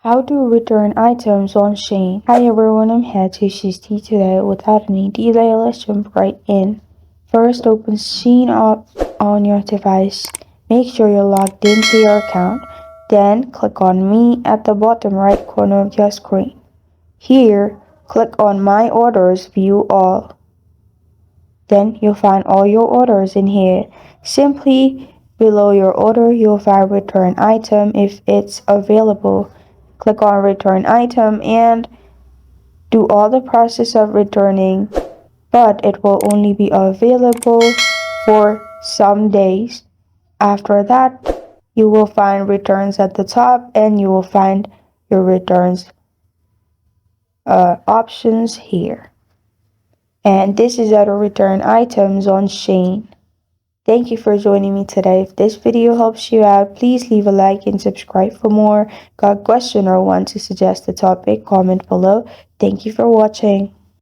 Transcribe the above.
How to return items on Shein. Hi everyone, I'm here to assist you today. Without any delay, let's jump right in. First, open Shein up on your device. Make sure you're logged into your account. Then, click on Me at the bottom right corner of your screen. Here, click on My Orders, View All. Then, you'll find all your orders in here. Simply below your order, you'll find Return Item if it's available. Click on Return Item and do all the process of returning, but it will only be available for some days. After that, you will find returns at the top and you will find your returns options here. And this is how to return items on Shein. Thank you for joining me today. If this video helps you out, please leave a like and subscribe for more. Got a question or want to suggest a topic? Comment below. Thank you for watching.